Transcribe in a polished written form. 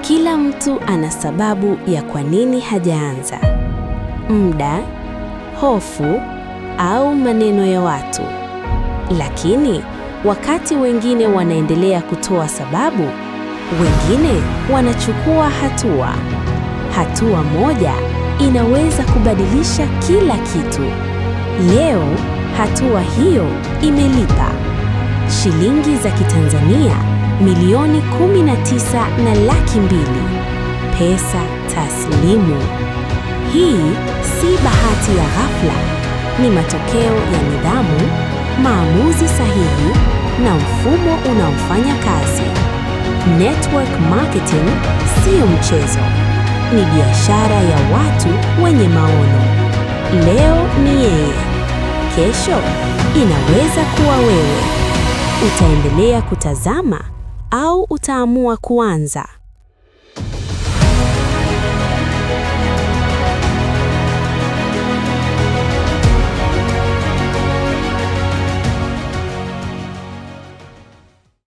Kila mtu ana sababu ya kwa nini hajaanza: muda, hofu au maneno ya watu. Lakini wakati wengine wanaendelea kutoa sababu, wengine wanachukua hatua. Hatua moja inaweza kubadilisha kila kitu. Leo hatua hiyo imelipa shilingi za Kitanzania milioni 19,200,000, pesa taslimu. Hii si bahati ya ghafla, ni matokeo ya nidhamu, maamuzi sahihi na mfumo unaofanya kazi. Network marketing sio mchezo, ni biashara ya watu wenye maono. Leo ni yeye, kesho inaweza kuwa wewe. Utaendelea kutazama au utaamua kuanza?